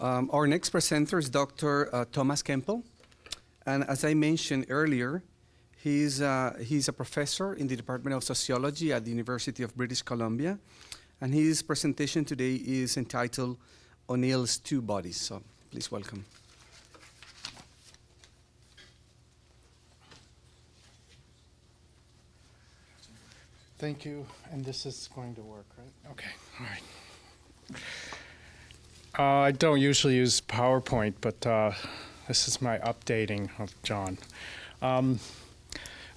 Our next presenter is Dr. Thomas Kemple. And as I mentioned earlier, he's a professor in the Department of Sociology at the University of British Columbia. And his presentation today is entitled O'Neill's Two Bodies. So please welcome. Thank you, and this is going to work, right? Okay, all right. I don't usually use PowerPoint, but this is my updating of John.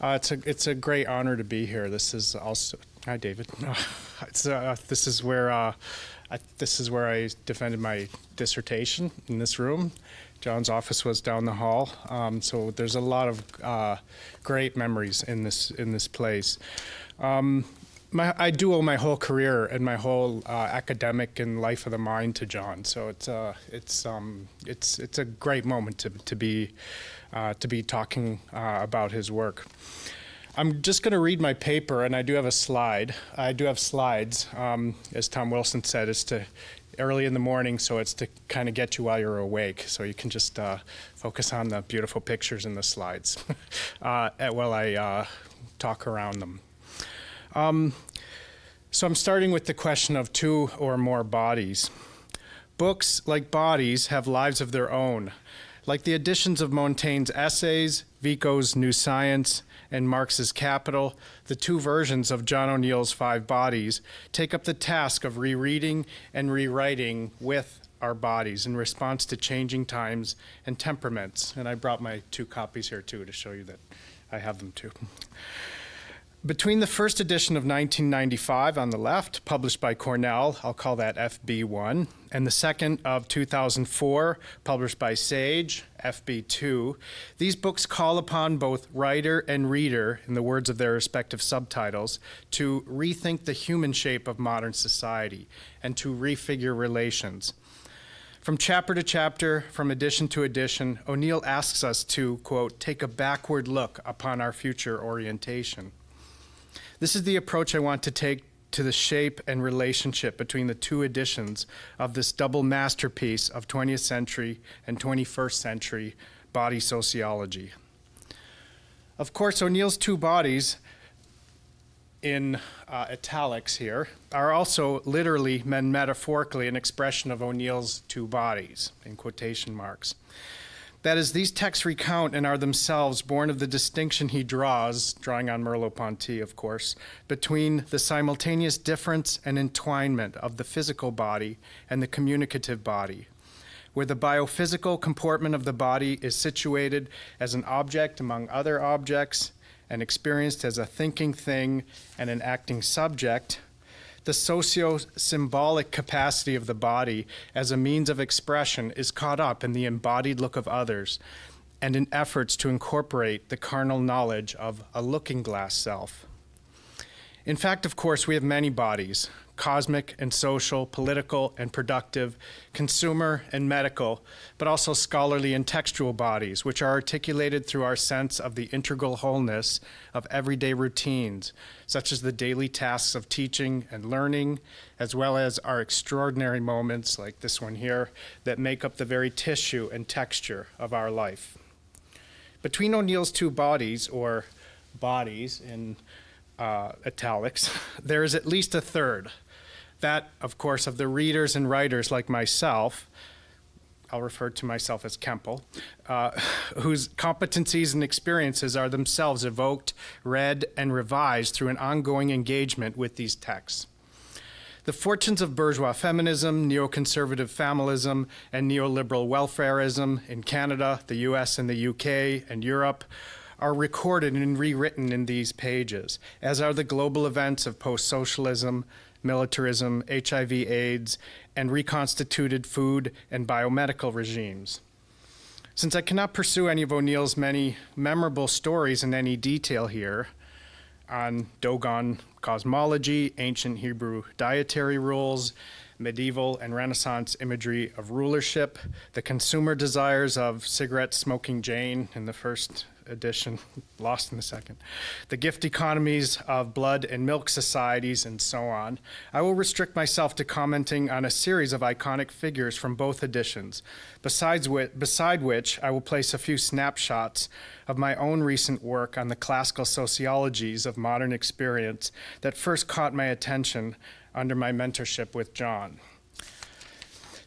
It's a great honor to be here. This is also, hi David. This is where I defended my dissertation in this room. John's office was down the hall, so there's a lot of great memories in this place. I do owe my whole career and my whole academic and life of the mind to John. So it's a great moment to be talking about his work. I'm just going to read my paper, and I do have a slide. I do have slides, as Tom Wilson said. It's to early in the morning, so it's to kind of get you while you're awake, so you can just focus on the beautiful pictures in the slides while I talk around them. So I'm starting with the question of two or more bodies. Books, like bodies, have lives of their own. Like the editions of Montaigne's Essays, Vico's New Science, and Marx's Capital, the two versions of John O'Neill's Five Bodies take up the task of rereading and rewriting with our bodies in response to changing times and temperaments. And I brought my two copies here too to show you that I have them too. Between the first edition of 1995 on the left, published by Cornell, I'll call that FB1, and the second of 2004, published by Sage, FB2, these books call upon both writer and reader, in the words of their respective subtitles, to rethink the human shape of modern society and to refigure relations. From chapter to chapter, from edition to edition, O'Neill asks us to, quote, take a backward look upon our future orientation. This is the approach I want to take to the shape and relationship between the two editions of this double masterpiece of 20th century and 21st century body sociology. Of course, O'Neill's two bodies, in italics here, are also literally and metaphorically an expression of O'Neill's two bodies, in quotation marks. That is, these texts recount and are themselves born of the distinction he draws, drawing on Merleau-Ponty, of course, between the simultaneous difference and entwinement of the physical body and the communicative body, where the biophysical comportment of the body is situated as an object among other objects and experienced as a thinking thing and an acting subject. The socio-symbolic capacity of the body as a means of expression is caught up in the embodied look of others and in efforts to incorporate the carnal knowledge of a looking-glass self. In fact, of course, we have many bodies: cosmic and social, political and productive, consumer and medical, but also scholarly and textual bodies, which are articulated through our sense of the integral wholeness of everyday routines, such as the daily tasks of teaching and learning, as well as our extraordinary moments, like this one here, that make up the very tissue and texture of our life. Between O'Neill's two bodies, or bodies in italics, there is at least a third. That, of course, of the readers and writers like myself, I'll refer to myself as Kemple, whose competencies and experiences are themselves evoked, read, and revised through an ongoing engagement with these texts. The fortunes of bourgeois feminism, neoconservative familism, and neoliberal welfarism in Canada, the US, and the UK, and Europe are recorded and rewritten in these pages, as are the global events of post-socialism, militarism, HIV/AIDS, and reconstituted food and biomedical regimes. Since I cannot pursue any of O'Neill's many memorable stories in any detail here on Dogon cosmology, ancient Hebrew dietary rules, medieval and Renaissance imagery of rulership, the consumer desires of cigarette-smoking Jane in the first edition, lost in a second, the gift economies of blood and milk societies, and so on, I will restrict myself to commenting on a series of iconic figures from both editions, beside which I will place a few snapshots of my own recent work on the classical sociologies of modern experience that first caught my attention under my mentorship with John.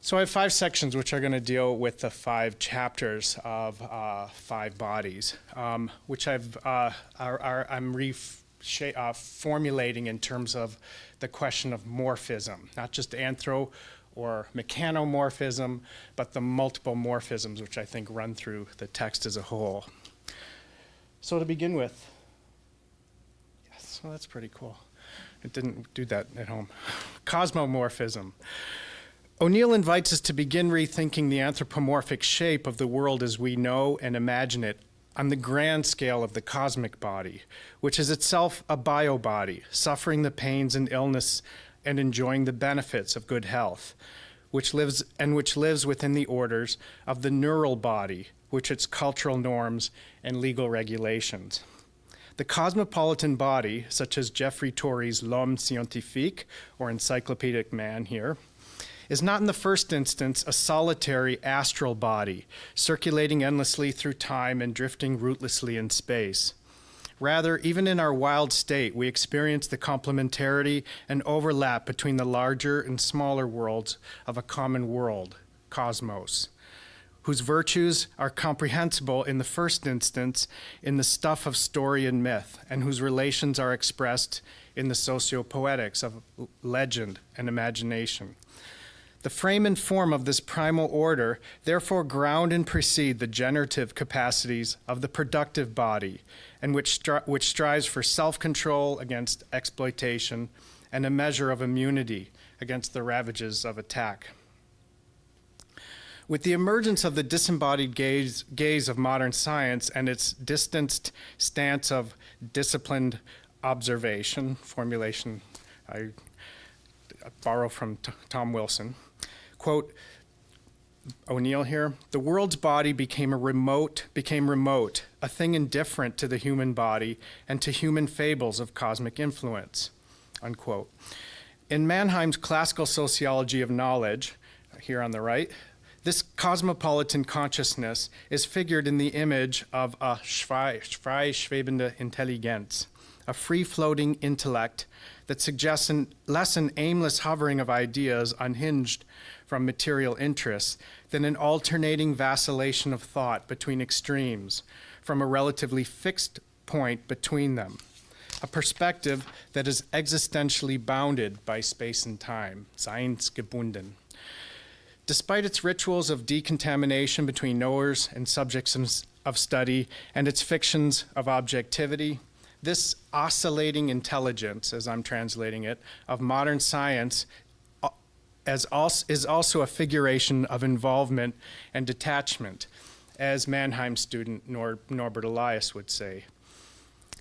So I have 5 sections which are going to deal with the 5 chapters of 5 bodies, which I'm formulating in terms of the question of morphism, not just anthro or mechanomorphism, but the multiple morphisms which I think run through the text as a whole. So to begin with, yes, well, that's pretty cool. It didn't do that at home. Cosmomorphism. O'Neill invites us to begin rethinking the anthropomorphic shape of the world as we know and imagine it on the grand scale of the cosmic body, which is itself a biobody, suffering the pains and illness and enjoying the benefits of good health, which lives within the orders of the neural body, which its cultural norms and legal regulations. The cosmopolitan body, such as Geoffrey Torrey's L'Homme Scientifique, or Encyclopedic Man here, is not in the first instance a solitary astral body, circulating endlessly through time and drifting rootlessly in space. Rather, even in our wild state, we experience the complementarity and overlap between the larger and smaller worlds of a common world, cosmos, whose virtues are comprehensible in the first instance in the stuff of story and myth, and whose relations are expressed in the socio-poetics of legend and imagination. The frame and form of this primal order therefore ground and precede the generative capacities of the productive body, and which strives for self-control against exploitation and a measure of immunity against the ravages of attack. With the emergence of the disembodied gaze of modern science and its distanced stance of disciplined observation, formulation I borrow from Tom Wilson, quote, O'Neill here, the world's body became remote, a thing indifferent to the human body and to human fables of cosmic influence, unquote. In Mannheim's Classical Sociology of Knowledge, here on the right, this cosmopolitan consciousness is figured in the image of a frei schwebende Intelligenz, a free-floating intellect that suggests less an aimless hovering of ideas unhinged from material interests than an alternating vacillation of thought between extremes from a relatively fixed point between them, a perspective that is existentially bounded by space and time, seinsgebunden. Despite its rituals of decontamination between knowers and subjects of study and its fictions of objectivity, this oscillating intelligence, as I'm translating it, of modern science is also a figuration of involvement and detachment, as Mannheim student Norbert Elias would say.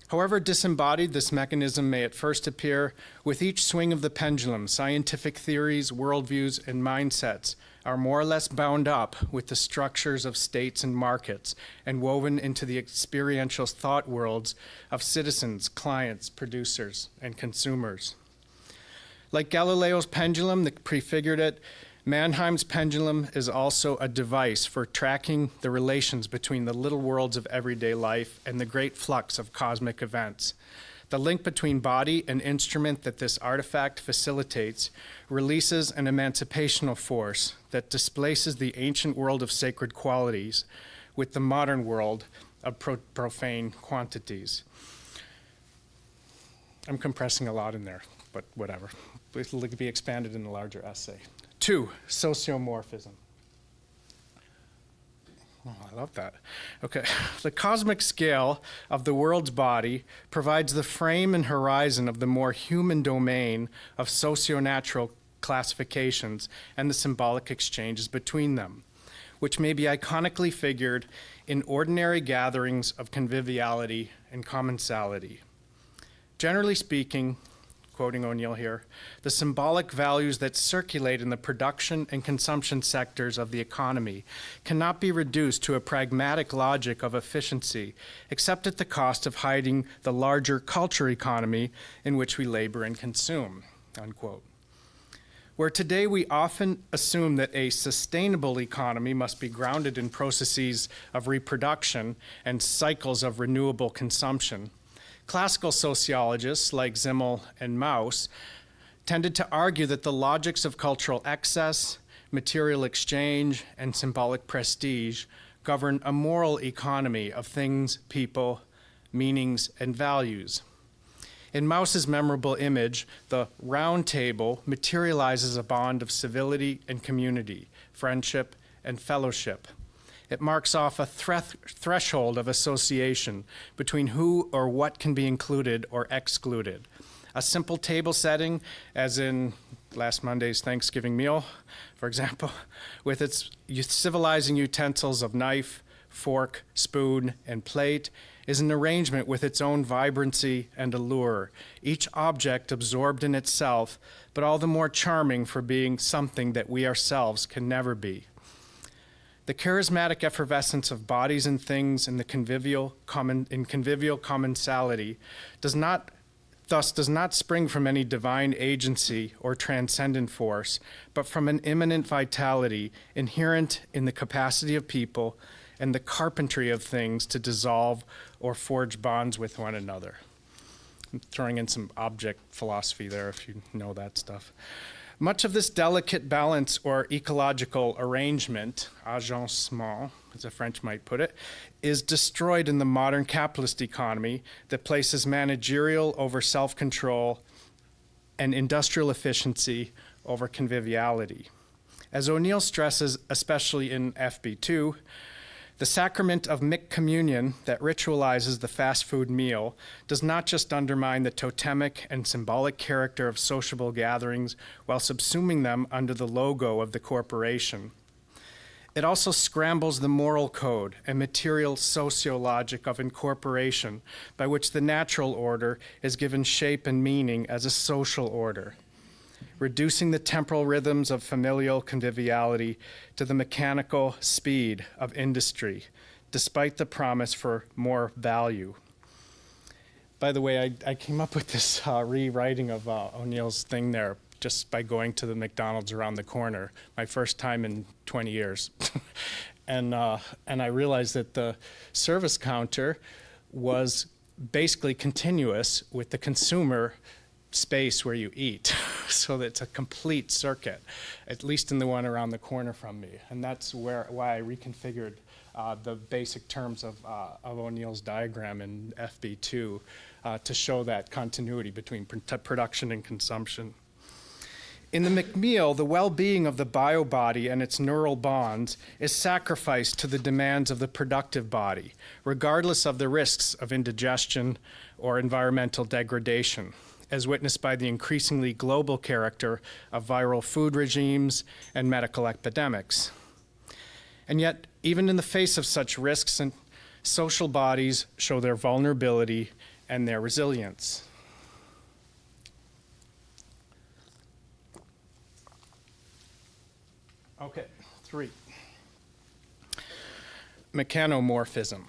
However disembodied this mechanism may at first appear, with each swing of the pendulum, scientific theories, worldviews, and mindsets are more or less bound up with the structures of states and markets and woven into the experiential thought worlds of citizens, clients, producers, and consumers. Like Galileo's pendulum that prefigured it, Mannheim's pendulum is also a device for tracking the relations between the little worlds of everyday life and the great flux of cosmic events. The link between body and instrument that this artifact facilitates releases an emancipational force that displaces the ancient world of sacred qualities with the modern world of profane quantities. I'm compressing a lot in there, but whatever. It'll be expanded in a larger essay. 2, sociomorphism. Oh, I love that. Okay. The cosmic scale of the world's body provides the frame and horizon of the more human domain of socio-natural classifications and the symbolic exchanges between them, which may be iconically figured in ordinary gatherings of conviviality and commensality. Generally speaking, quoting O'Neill here, the symbolic values that circulate in the production and consumption sectors of the economy cannot be reduced to a pragmatic logic of efficiency, except at the cost of hiding the larger culture economy in which we labor and consume, unquote. Where today we often assume that a sustainable economy must be grounded in processes of reproduction and cycles of renewable consumption, classical sociologists like Simmel and Mauss tended to argue that the logics of cultural excess, material exchange, and symbolic prestige govern a moral economy of things, people, meanings, and values. In Mauss's memorable image, the round table materializes a bond of civility and community, friendship and fellowship. It marks off a threshold of association between who or what can be included or excluded. A simple table setting, as in last Monday's Thanksgiving meal, for example, with its civilizing utensils of knife, fork, spoon, and plate, is an arrangement with its own vibrancy and allure, each object absorbed in itself, but all the more charming for being something that we ourselves can never be. The charismatic effervescence of bodies and things in convivial commensality does not spring from any divine agency or transcendent force, but from an immanent vitality inherent in the capacity of people and the carpentry of things to dissolve or forge bonds with one another. I'm throwing in some object philosophy there if you know that stuff. Much of this delicate balance or ecological arrangement, agencement, as a French might put it, is destroyed in the modern capitalist economy that places managerial over self-control and industrial efficiency over conviviality. As O'Neill stresses, especially in FB2, the sacrament of mixed communion that ritualizes the fast food meal does not just undermine the totemic and symbolic character of sociable gatherings while subsuming them under the logo of the corporation. It also scrambles the moral code and material sociologic of incorporation by which the natural order is given shape and meaning as a social order, reducing the temporal rhythms of familial conviviality to the mechanical speed of industry, despite the promise for more value. By the way, I came up with this rewriting of O'Neill's thing there just by going to the McDonald's around the corner, my first time in 20 years. and I realized that the service counter was basically continuous with the consumer space where you eat. So that it's a complete circuit, at least in the one around the corner from me. And that's why I reconfigured the basic terms of O'Neill's diagram in FB2 to show that continuity between production and consumption. In the McMeal, the well-being of the biobody and its neural bonds is sacrificed to the demands of the productive body, regardless of the risks of indigestion or environmental degradation, as witnessed by the increasingly global character of viral food regimes and medical epidemics. And yet, even in the face of such risks, social bodies show their vulnerability and their resilience. Okay, 3. Mechanomorphism.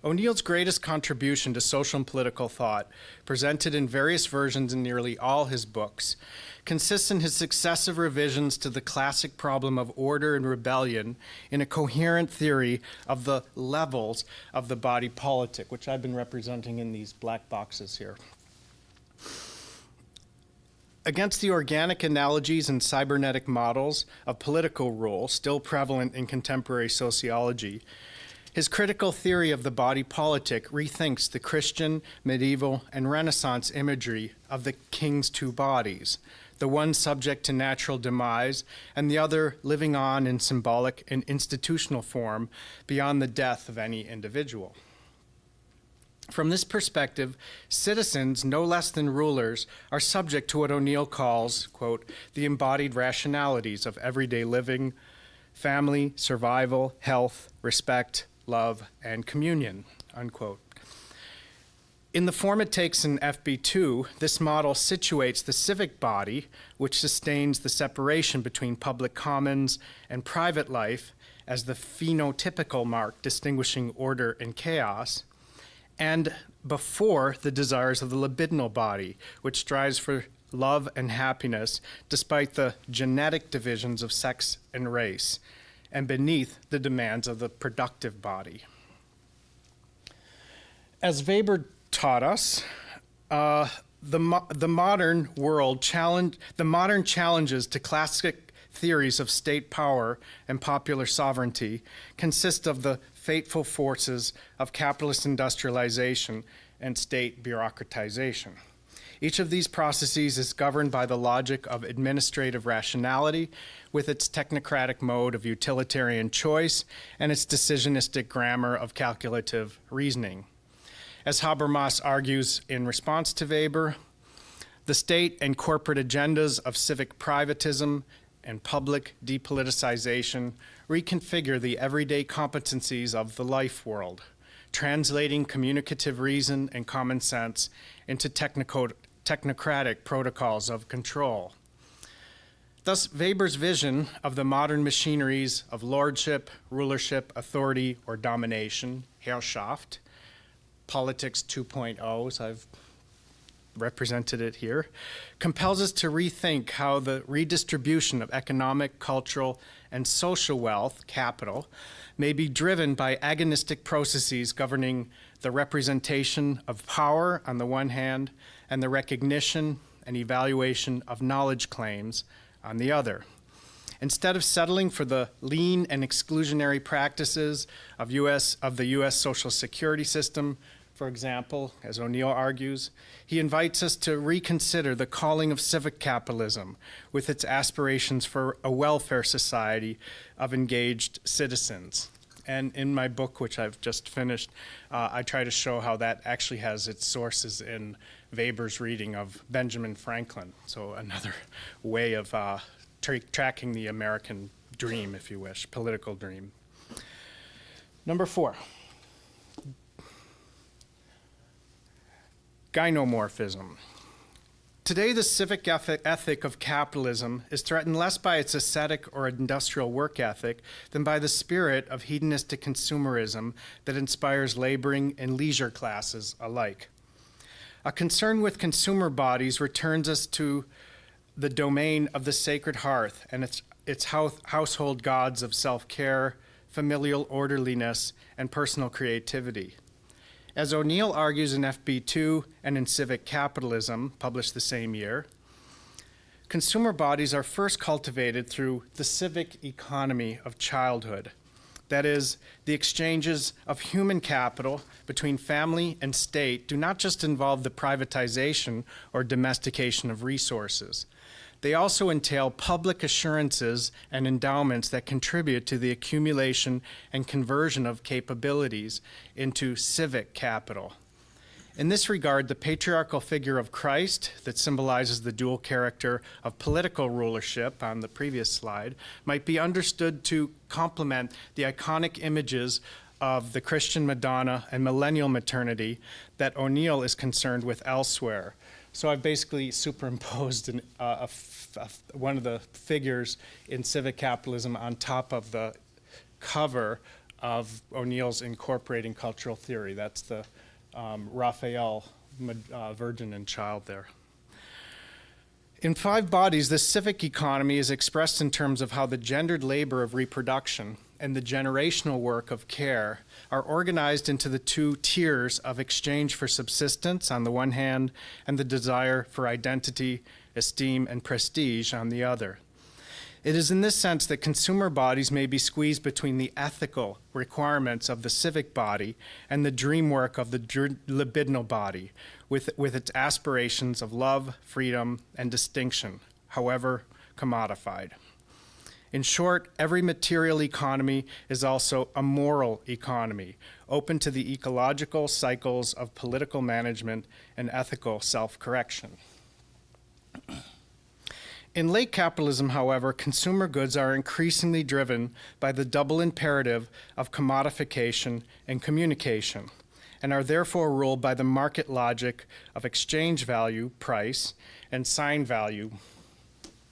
O'Neill's greatest contribution to social and political thought, presented in various versions in nearly all his books, consists in his successive revisions to the classic problem of order and rebellion in a coherent theory of the levels of the body politic, which I've been representing in these black boxes here. Against the organic analogies and cybernetic models of political rule still prevalent in contemporary sociology, his critical theory of the body politic rethinks the Christian, medieval, and Renaissance imagery of the king's two bodies, the one subject to natural demise and the other living on in symbolic and institutional form beyond the death of any individual. From this perspective, citizens, no less than rulers, are subject to what O'Neill calls, quote, the embodied rationalities of everyday living, family, survival, health, respect, love, and communion, unquote. In the form it takes in FB2, this model situates the civic body, which sustains the separation between public commons and private life as the phenotypical mark distinguishing order and chaos, and before the desires of the libidinal body, which strives for love and happiness despite the genetic divisions of sex and race, and beneath the demands of the productive body. As Weber taught us, the modern challenges to classic theories of state power and popular sovereignty consist of the fateful forces of capitalist industrialization and state bureaucratization. Each of these processes is governed by the logic of administrative rationality with its technocratic mode of utilitarian choice and its decisionistic grammar of calculative reasoning. As Habermas argues in response to Weber, the state and corporate agendas of civic privatism and public depoliticization reconfigure the everyday competencies of the life world, translating communicative reason and common sense into technocratic protocols of control. Thus, Weber's vision of the modern machineries of lordship, rulership, authority, or domination, Herrschaft, Politics 2.0, as I've represented it here, compels us to rethink how the redistribution of economic, cultural, and social wealth, capital, may be driven by agonistic processes governing the representation of power on the one hand and the recognition and evaluation of knowledge claims on the other. Instead of settling for the lean and exclusionary practices of the U.S. Social Security system, for example, as O'Neill argues, he invites us to reconsider the calling of civic capitalism with its aspirations for a welfare society of engaged citizens. And in my book, which I've just finished, I try to show how that actually has its sources in Weber's reading of Benjamin Franklin. So another way of tracking the American dream, if you wish, political dream. Number 4. Gynomorphism. Today, the civic ethic of capitalism is threatened less by its ascetic or industrial work ethic than by the spirit of hedonistic consumerism that inspires laboring and leisure classes alike. A concern with consumer bodies returns us to the domain of the sacred hearth and its household gods of self-care, familial orderliness, and personal creativity. As O'Neill argues in FB2 and in Civic Capitalism, published the same year, consumer bodies are first cultivated through the civic economy of childhood. That is, the exchanges of human capital between family and state do not just involve the privatization or domestication of resources. They also entail public assurances and endowments that contribute to the accumulation and conversion of capabilities into civic capital. In this regard, the patriarchal figure of Christ that symbolizes the dual character of political rulership on the previous slide might be understood to complement the iconic images of the Christian Madonna and millennial maternity that O'Neill is concerned with elsewhere. So I've basically superimposed one of the figures in Civic Capitalism on top of the cover of O'Neill's Incorporating Cultural Theory. That's the Raphael Virgin and Child there. In 5 bodies, the civic economy is expressed in terms of how the gendered labor of reproduction and the generational work of care are organized into the 2 tiers of exchange for subsistence on the one hand and the desire for identity, esteem, and prestige on the other. It is in this sense that consumer bodies may be squeezed between the ethical requirements of the civic body and the dream work of the libidinal body, with its aspirations of love, freedom, and distinction, however commodified. In short, every material economy is also a moral economy, open to the ecological cycles of political management and ethical self-correction. In late capitalism, however, consumer goods are increasingly driven by the double imperative of commodification and communication. and are therefore ruled by the market logic of exchange value, price, and sign value,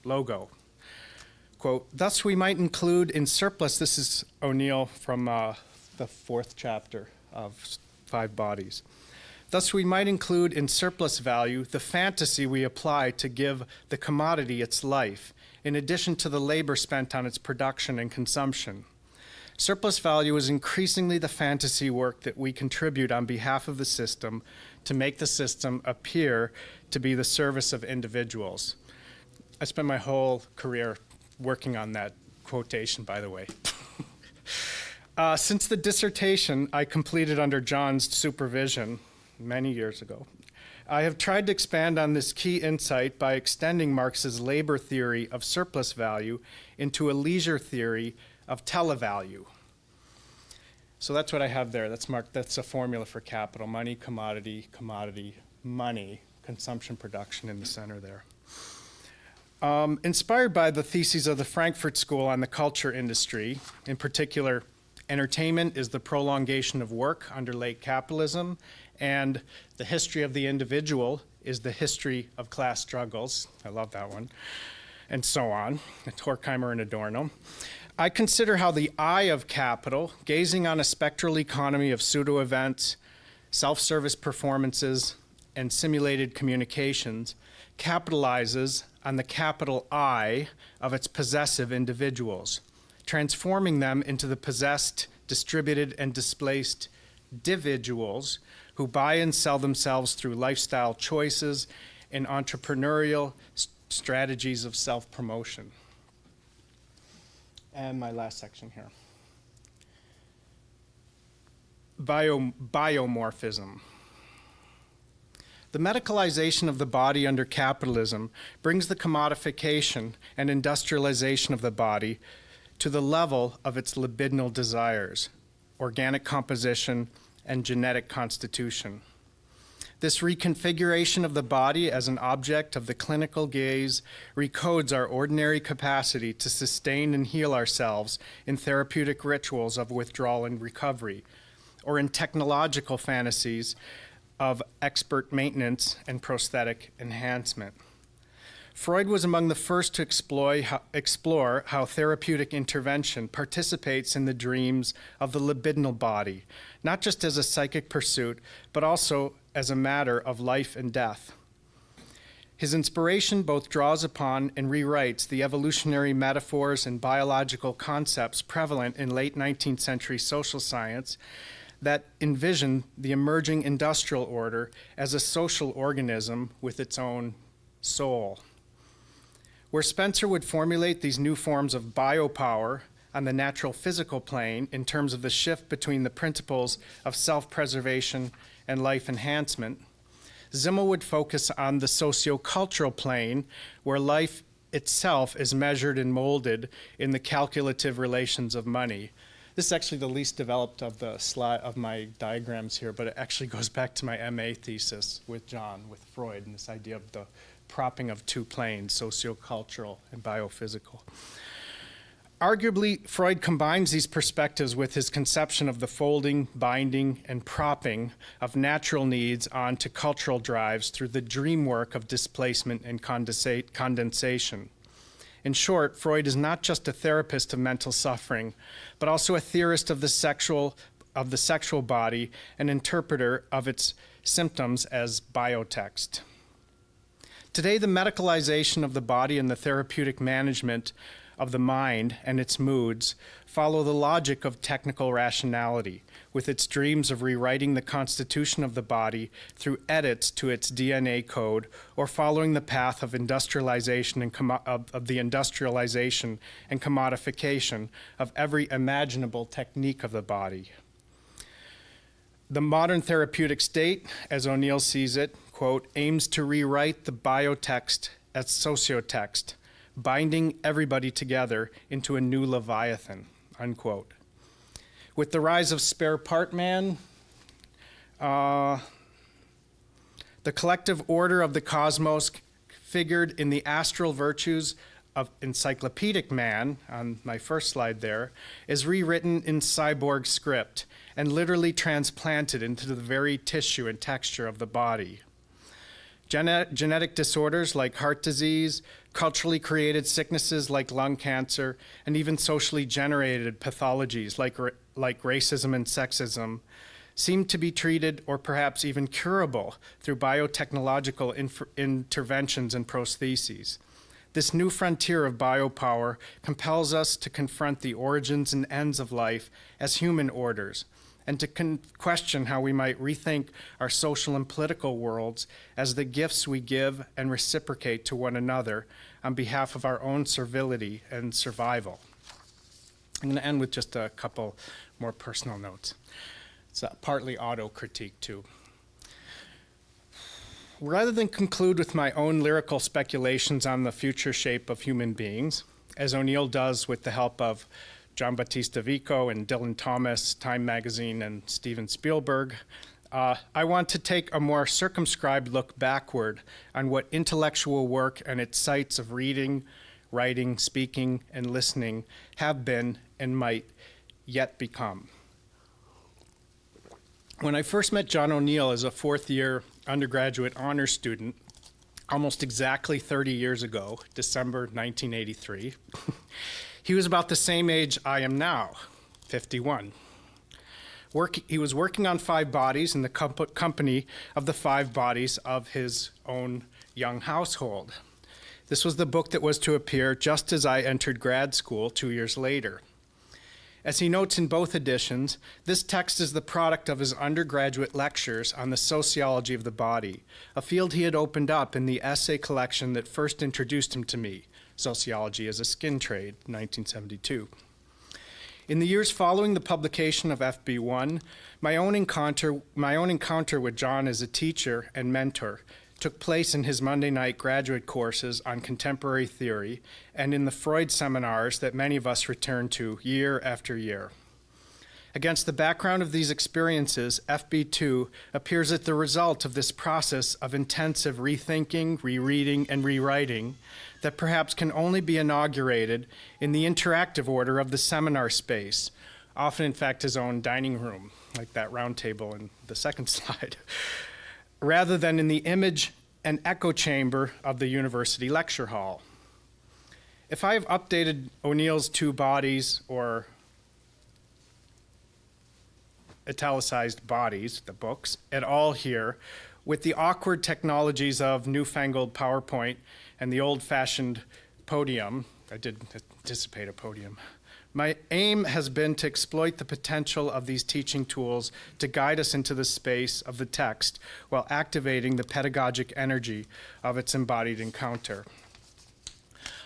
logo. Quote, thus we might include in surplus, this is O'Neill from the 4th chapter of 5 Bodies. Thus we might include in surplus value the fantasy we apply to give the commodity its life, in addition to the labor spent on its production and consumption. Surplus value is increasingly the fantasy work that we contribute on behalf of the system to make the system appear to be the service of individuals. I spent my whole career working on that quotation, by the way. Since the dissertation I completed under John's supervision many years ago, I have tried to expand on this key insight by extending Marx's labor theory of surplus value into a leisure theory of televalue. So that's what I have there. That's a formula for capital: money, commodity, commodity, money, consumption, production in the center there. Inspired by the theses of the Frankfurt School on the culture industry, in particular, entertainment is the prolongation of work under late capitalism, and the history of the individual is the history of class struggles. I love that one. And so on, Horkheimer and Adorno. I consider how the eye of capital, gazing on a spectral economy of pseudo-events, self-service performances, and simulated communications, capitalizes on the capital I of its possessive individuals, transforming them into the possessed, distributed, and displaced individuals who buy and sell themselves through lifestyle choices and entrepreneurial strategies of self-promotion. And my last section here. Biomorphism. The medicalization of the body under capitalism brings the commodification and industrialization of the body to the level of its libidinal desires, organic composition, and genetic constitution. This reconfiguration of the body as an object of the clinical gaze recodes our ordinary capacity to sustain and heal ourselves in therapeutic rituals of withdrawal and recovery, or in technological fantasies of expert maintenance and prosthetic enhancement. Freud was among the first to explore how therapeutic intervention participates in the dreams of the libidinal body, not just as a psychic pursuit, but also as a matter of life and death. His inspiration both draws upon and rewrites the evolutionary metaphors and biological concepts prevalent in late 19th century social science that envision the emerging industrial order as a social organism with its own soul. Where Spencer would formulate these new forms of biopower on the natural physical plane in terms of the shift between the principles of self-preservation and life enhancement, Simmel would focus on the sociocultural plane where life itself is measured and molded in the calculative relations of money. This is actually the least developed of the slide of my diagrams here, but it actually goes back to my MA thesis with John, with Freud, and this idea of the propping of two planes, sociocultural and biophysical. Arguably, Freud combines these perspectives with his conception of the folding, binding, and propping of natural needs onto cultural drives through the dream work of displacement and condensation. In short, Freud is not just a therapist of mental suffering, but also a theorist of the sexual body, an interpreter of its symptoms as biotext. Today, the medicalization of the body and the therapeutic management of the mind and its moods follow the logic of technical rationality, with its dreams of rewriting the constitution of the body through edits to its DNA code, or following the path of industrialization and industrialization and commodification of every imaginable technique of the body. The modern therapeutic state, as O'Neill sees it, quote, aims to rewrite the biotext as sociotext, binding everybody together into a new Leviathan, unquote. With the rise of spare part man, the collective order of the cosmos figured in the astral virtues of encyclopedic man, on my first slide there, is rewritten in cyborg script and literally transplanted into the very tissue and texture of the body. Genetic disorders like heart disease, culturally created sicknesses like lung cancer, and even socially generated pathologies like racism and sexism seem to be treated or perhaps even curable through biotechnological interventions and prostheses. This new frontier of biopower compels us to confront the origins and ends of life as human orders, and to question how we might rethink our social and political worlds as the gifts we give and reciprocate to one another on behalf of our own servility and survival. I'm going to end with just a couple more personal notes. It's partly auto-critique, too. Rather than conclude with my own lyrical speculations on the future shape of human beings, as O'Neill does with the help of John Battista Vico and Dylan Thomas, Time Magazine, and Steven Spielberg, I want to take a more circumscribed look backward on what intellectual work and its sites of reading, writing, speaking, and listening have been and might yet become. When I first met John O'Neill as a fourth-year undergraduate honors student, almost exactly 30 years ago, December 1983, he was about the same age I am now, 51. He was working on 5 Bodies in the company of the 5 Bodies of his own young household. This was the book that was to appear just as I entered grad school 2 years later. As he notes in both editions, this text is the product of his undergraduate lectures on the sociology of the body, a field he had opened up in the essay collection that first introduced him to me, Sociology as a Skin Trade, 1972. In the years following the publication of FB1, my own encounter with John as a teacher and mentor took place in his Monday night graduate courses on contemporary theory and in the Freud seminars that many of us return to year after year. Against the background of these experiences, FB2 appears as the result of this process of intensive rethinking, rereading, and rewriting that perhaps can only be inaugurated in the interactive order of the seminar space, often in fact his own dining room, like that round table in the second slide, rather than in the image and echo chamber of the university lecture hall. If I have updated O'Neill's 2 Bodies, or italicized Bodies, the books, at all here, with the awkward technologies of newfangled PowerPoint and the old-fashioned podium, I did anticipate a podium, my aim has been to exploit the potential of these teaching tools to guide us into the space of the text while activating the pedagogic energy of its embodied encounter.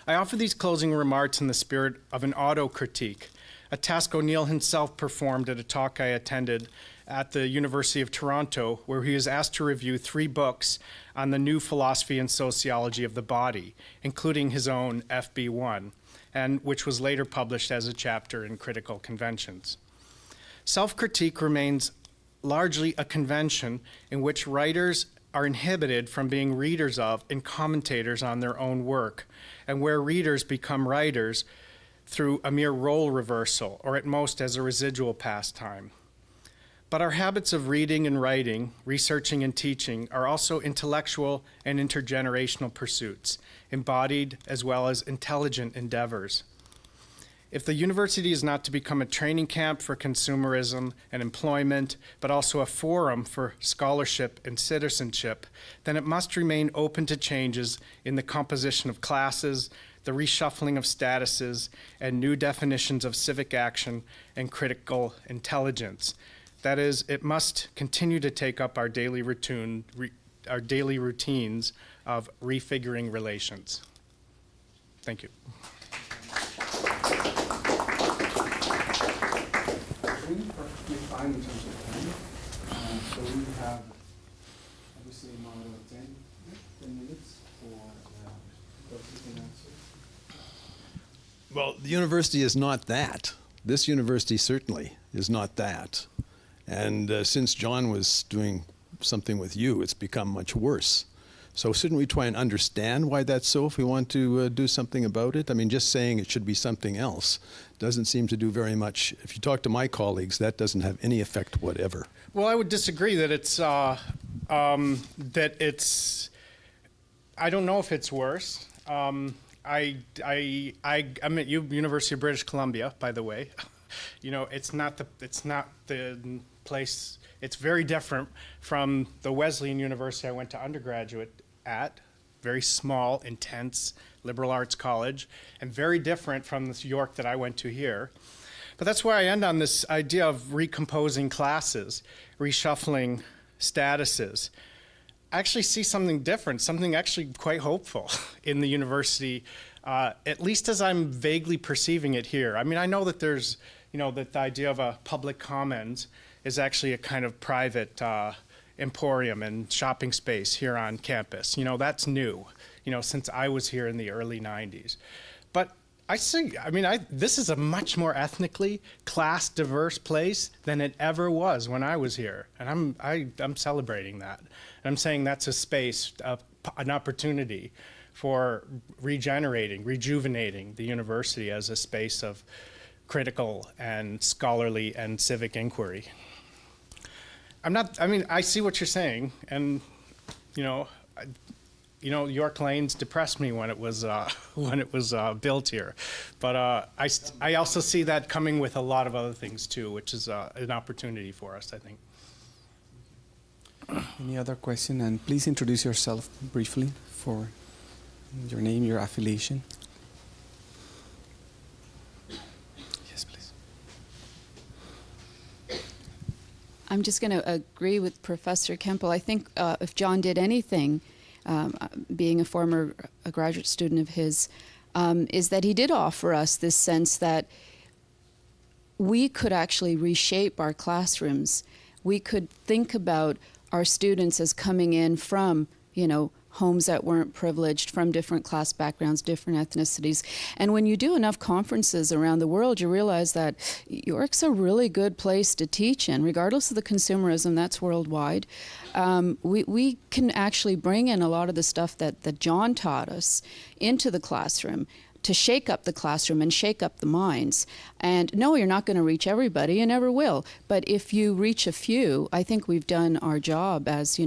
I offer these closing remarks in the spirit of an auto-critique, a task O'Neill himself performed at a talk I attended at the University of Toronto, where he was asked to review 3 books on the new philosophy and sociology of the body, including his own FB1, and which was later published as a chapter in Critical Conventions. Self-critique remains largely a convention in which writers are inhibited from being readers of and commentators on their own work, and where readers become writers through a mere role reversal, or at most as a residual pastime. But our habits of reading and writing, researching and teaching are also intellectual and intergenerational pursuits, embodied as well as intelligent endeavors. If the university is not to become a training camp for consumerism and employment, but also a forum for scholarship and citizenship, then it must remain open to changes in the composition of classes, the reshuffling of statuses, and new definitions of civic action and critical intelligence. That is, it must continue to take up our daily routines of refiguring relations. Thank you. Perfectly fine in terms of time. So we have obviously a model of 10 minutes for questions and answers. Well, the university is not that. This university certainly is not that. And since John was doing something with you, it's become much worse. So shouldn't we try and understand why that's so if we want to do something about it? I mean, just saying it should be something else doesn't seem to do very much. If you talk to my colleagues, that doesn't have any effect whatever. Well, I would disagree that it's I don't know if it's worse. I'm at University of British Columbia, by the way. You know, it's not the place. It's very different from the Wesleyan University I went to undergraduate at. Very small, intense liberal arts college, and very different from the York that I went to here. But that's where I end on this idea of recomposing classes, reshuffling statuses. I actually see something different, something actually quite hopeful in the university, at least as I'm vaguely perceiving it here. I mean, I know that there's, you know, that the idea of a public commons is actually a kind of private emporium and shopping space here on campus. You know, that's new, you know, since I was here in the early 90s. But this is a much more ethnically class diverse place than it ever was when I was here. And I'm celebrating that. And I'm saying that's a space, an opportunity for rejuvenating the university as a space of critical and scholarly and civic inquiry. I see what you're saying, and York Lanes depressed me when it was built here, but I also see that coming with a lot of other things too, which is an opportunity for us, I think. Any other question? And please introduce yourself briefly for your name, your affiliation. Yes, please. I'm just going to agree with Professor Kemple. I think if John did anything, being a former graduate student of his, is that he did offer us this sense that we could actually reshape our classrooms. We could think about our students as coming in from, homes that weren't privileged, from different class backgrounds, different ethnicities. And when you do enough conferences around the world, you realize that York's a really good place to teach in, regardless of the consumerism that's worldwide. We can actually bring in a lot of the stuff that John taught us into the classroom to shake up the classroom and shake up the minds. And no, you're not going to reach everybody, you never will. But if you reach a few, I think we've done our job as,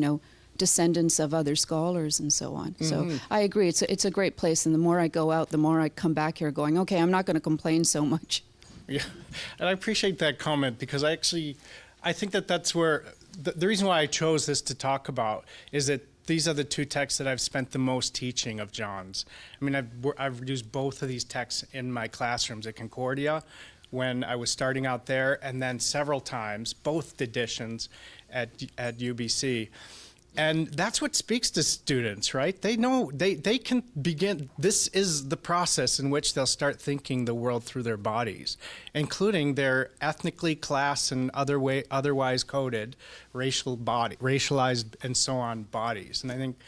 descendants of other scholars and so on. Mm-hmm. So I agree, it's a great place, and the more I go out, the more I come back here going, okay, I'm not going to complain so much. Yeah, and I appreciate that comment, because I think that's where, the reason why I chose this to talk about is that these are the two texts that I've spent the most teaching of John's. I mean, I've used both of these texts in my classrooms at Concordia when I was starting out there, and then several times, both editions at UBC. And that's what speaks to students, right? They know, they can begin, this is the process in which they'll start thinking the world through their bodies, including their ethnically, class, and otherwise coded racialized and so on bodies. And I think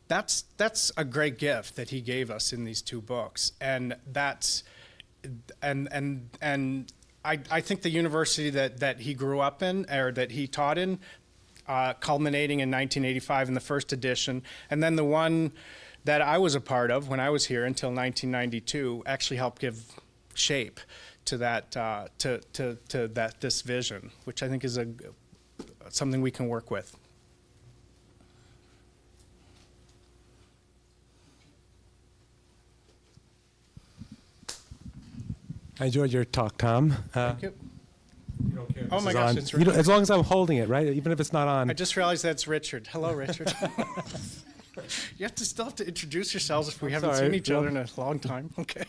that's a great gift that he gave us in these two books. And that's, and I think the university that he grew up in, or that he taught in, culminating in 1985 in the first edition, and then the one that I was a part of when I was here until 1992 actually helped give shape to that this vision, which I think is something we can work with. I enjoyed your talk, Tom. Thank you. You don't care. Oh my gosh, it's You Richard. as long as I'm holding it, right? Even if it's not on. I just realized that's Richard. Hello, Richard. You still have to introduce yourselves if we haven't seen each other in a long time. Okay.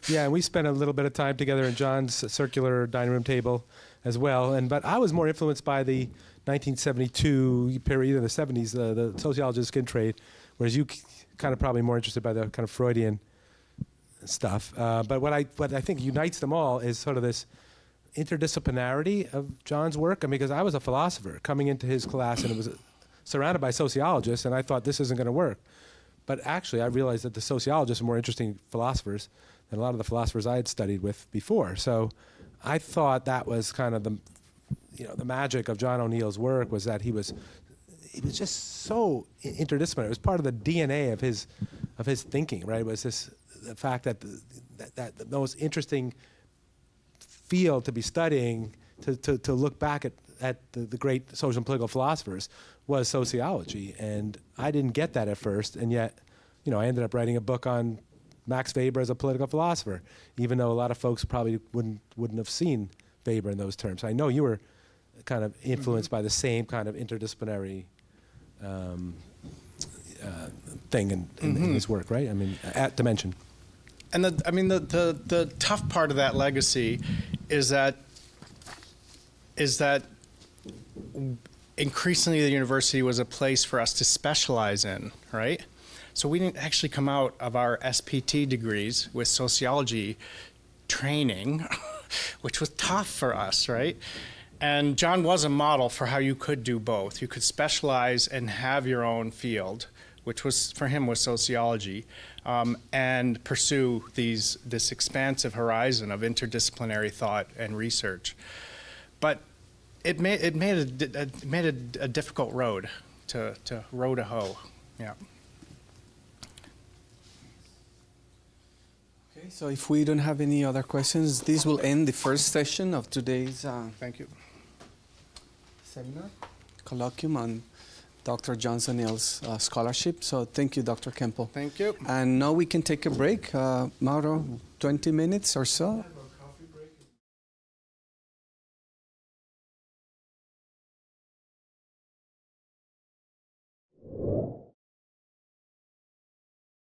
Yeah, and we spent a little bit of time together in John's circular dining room table as well. But I was more influenced by the 1972 period in the 70s, the sociology of skin trade, whereas you kind of probably more interested by the kind of Freudian stuff. But what I think unites them all is sort of this interdisciplinarity of John's work. I mean, because I was a philosopher coming into his class, and it was surrounded by sociologists, and I thought this isn't going to work. But actually, I realized that the sociologists are more interesting philosophers than a lot of the philosophers I had studied with before. So I thought that was kind of the magic of John O'Neill's work, was that he was it was just so interdisciplinary. It was part of the DNA of his thinking, right? It was the fact that the most interesting field to be studying, to look back at the great social and political philosophers, was sociology. And I didn't get that at first, and yet, I ended up writing a book on Max Weber as a political philosopher, even though a lot of folks probably wouldn't have seen Weber in those terms. I know you were kind of influenced by the same kind of interdisciplinary thing in his work, right? I mean, at Dimension. And the tough part of that legacy is that increasingly the university was a place for us to specialize in, right? So we didn't actually come out of our SPT degrees with sociology training, which was tough for us, right? And John was a model for how you could do both. You could specialize and have your own field, which was, for him, was sociology, and pursue this expansive horizon of interdisciplinary thought and research. But it made a difficult road to row to hoe. Yeah. Okay, so if we don't have any other questions, this will end the first session of today's Thank you. seminar, colloquium on Dr. John Sinnell's scholarship. So thank you, Dr. Kemple. Thank you. And now we can take a break. Mauro, 20 minutes or so?